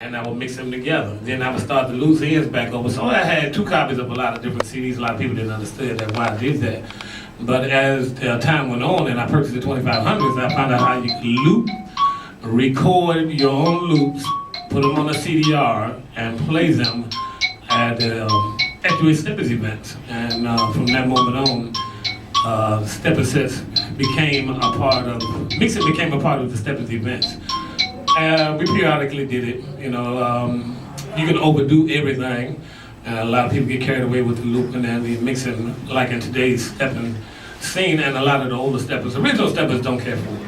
and I would mix them together. Then I would start the loose ends back over. So I had two copies of a lot of different CDs. A lot of people didn't understand that why I did that. But as time went on and I purchased the 2500s, I found out how you could loop, record your own loops, put them on a CDR, and play them at your Steppers events. And from that moment on, Stepper sets became a part of, mixing became a part of the Steppers events. We periodically did it, you can overdo everything. A lot of people get carried away with the looping and the mixing, like in today's stepping scene, and a lot of the older steppers, original steppers don't care for it.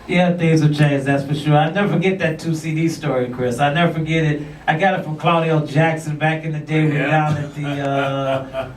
Yeah, things have changed, that's for sure. I never forget that 2 CD story, Chris. I never forget it. I got it from Claudio Jackson back in the day. We were down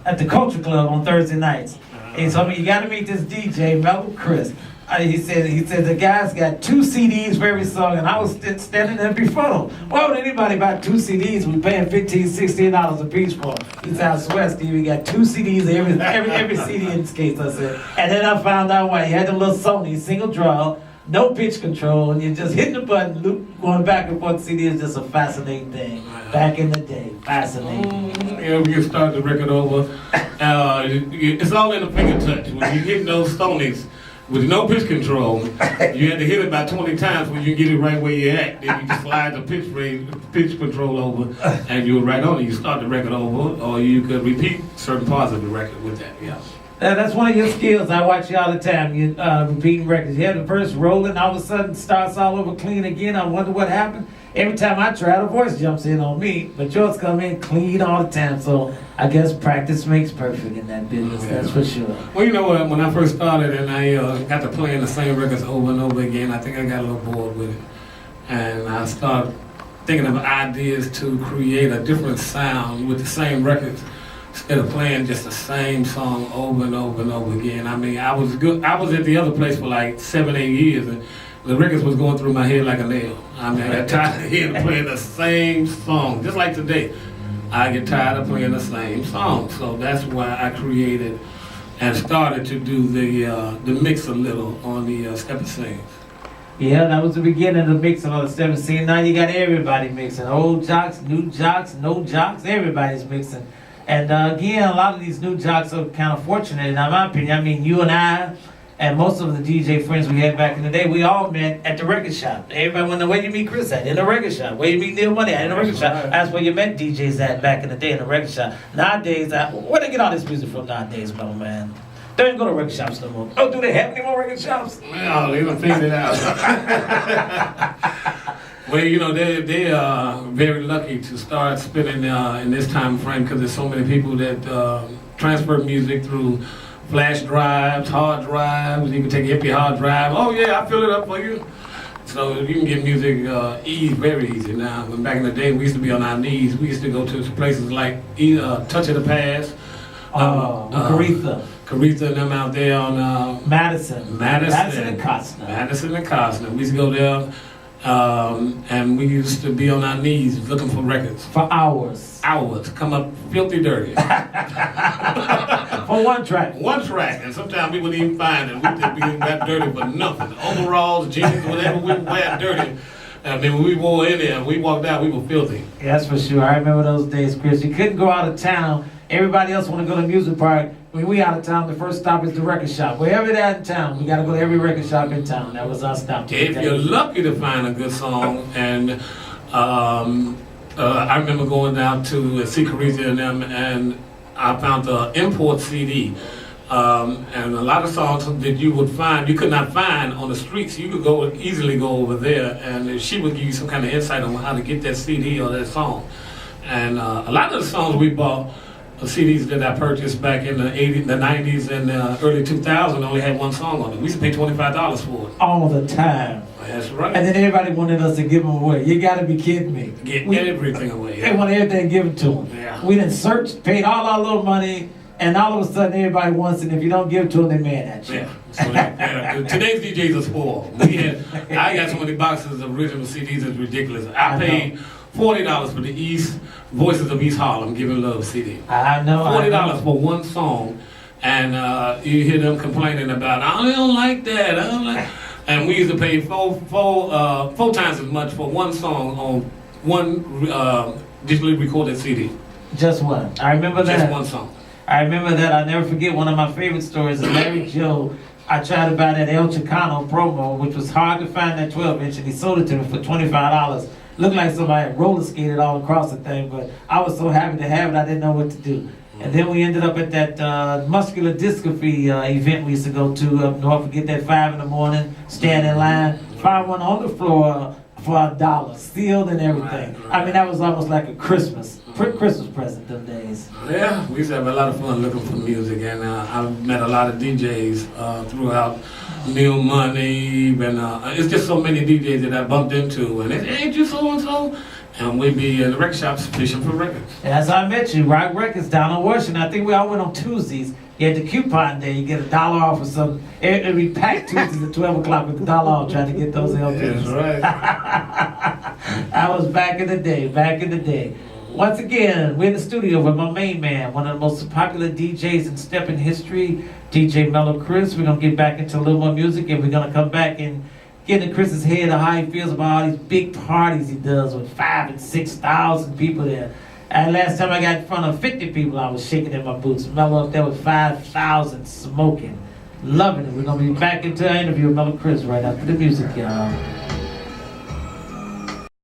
at the Culture Club on Thursday nights. He told me, you got to meet this DJ, Mellow Chris. He said the guy's got 2 CDs for every song, and I was standing there before him. Why would anybody buy 2 CDs? We paying $15, $16 a piece for them. He said, I swear, Steve, we got 2 CDs every CD in this case. I said, and then I found out why. He had the little Sony single draw, no pitch control, and you're just hitting the button, loop, going back and forth. CD is just a fascinating thing. Back in the day, fascinating. We can start the record over. It's all in the finger touch. When you hit those Sonys, with no pitch control, you had to hit it about 20 times when you get it right where you're at. Then you just slide the pitch control over, and you're right on it. You start the record over, or you could repeat certain parts of the record with that. Yeah. That's one of your skills. I watch you all the time. You repeating records. You have the verse rolling, all of a sudden starts all over clean again. I wonder what happened. Every time I try, the voice jumps in on me, but yours come in clean all the time. So I guess practice makes perfect in that business. Yeah. That's for sure. Well, you know what? When I first started and I got to playing the same records over and over again, I think I got a little bored with it, and I started thinking of ideas to create a different sound with the same records instead of playing just the same song over and over and over again. I mean, I was at the other place for like 7, 8 years, and the records was going through my head like a nail. I mean, I got tired of hearing playing the same song, just like today. I get tired of playing the same song, so that's why I created and started to do the mix a little on the Stepper Sings. Yeah, that was the beginning of the mixing on the 17. Now you got everybody mixing. Old jocks, new jocks, no jocks, everybody's mixing. And again, a lot of these new jocks are kind of fortunate, in my opinion. I mean, you and I, and most of the DJ friends we had back in the day, we all met at the record shop. Everybody went, where you meet Chris at? In the record shop. Where you meet Neil Money at? In the record shop. That's where you met DJs at back in the day, in the record shop. Nowadays, where they get all this music from nowadays, bro, man? They don't go to record shops no more. Oh, do they have any more record shops? Well, they done figured it out. Well, they are very lucky to start spinning in this time frame because there's so many people that transfer music through flash drives, hard drives. You can take a hippie hard drive. Oh yeah, I fill it up for you. So you can get music very easy now. When back in the day, we used to be on our knees. We used to go to places like Touch of the Past. Caretha and them out there on Madison and Costner. Madison and Costner. We used to go there. And we used to be on our knees looking for records. For hours. Come up filthy dirty. For one track. And sometimes we wouldn't even find it. We think we got dirty for nothing. Overalls, jeans, whatever, we wear dirty. I mean, when we wore in there, we walked out, we were filthy. Yeah, that's for sure. I remember those days, Chris. You couldn't go out of town. Everybody else want to go to the music park. When we out of town, the first stop is the record shop. Wherever they're in town, we got to go to every record shop in town. That was our stop. If you're lucky to find a good song, and I remember going down to see Caretha and them, and I found the import CD. And a lot of songs that you could not find on the streets. You could easily go over there, and she would give you some kind of insight on how to get that CD or that song. And a lot of the songs we bought, the CDs that I purchased back in the 80s, the 90s, and early 2000s only had one song on it. We used to pay $25 for it. All the time. That's right. And then everybody wanted us to give them away. You got to be kidding me. Get everything away. They want everything given to them. Yeah. We done searched, paid all our little money, and all of a sudden everybody wants it. If you don't give it to them, they're mad at you. Yeah. So today's DJs are spoiled. I got so many boxes of original CDs, it's ridiculous. I paid $40 for the East Voices of East Harlem Giving Love CD. I know. $40 for one song, and you hear them complaining about, I don't like that. And we used to pay four times as much for one song on one digitally recorded CD. Just one. I remember that. Just one song. I remember that. I'll never forget one of my favorite stories is Larry Joe. I tried to buy that El Chicano promo, which was hard to find that 12-inch, and he sold it to me for $25. Looked like somebody had roller skated all across the thing, but I was so happy to have it, I didn't know what to do. And then we ended up at that muscular dystrophy event we used to go to up north. We get that 5 in the morning, stand in line, find one on the floor for $1, sealed and everything. I mean, that was almost like a Christmas present them days. Yeah, we used to have a lot of fun looking for music, and I've met a lot of DJs throughout Neil Money, and it's just so many DJs that I bumped into, and it ain't you so and so, and we'd be in the record shops fishing for records. As I met you, Rock Records down on Washington. I think we all went on Tuesdays. You had the coupon day. You get $1 off or something. Every packed Tuesdays at 12 o'clock with $1 off, trying to get those LPs. That's right. I was back in the day. Once again, we're in the studio with my main man, one of the most popular DJs in steppin' history, DJ Mellow Chris. We're going to get back into a little more music, and we're going to come back and get in Chris's head of how he feels about all these big parties he does with 5,000 and 6,000 people there. And last time I got in front of 50 people, I was shaking in my boots. Mellow up there with 5,000 smoking. Loving it. We're going to be back into our interview with Mellow Chris right after the music, y'all.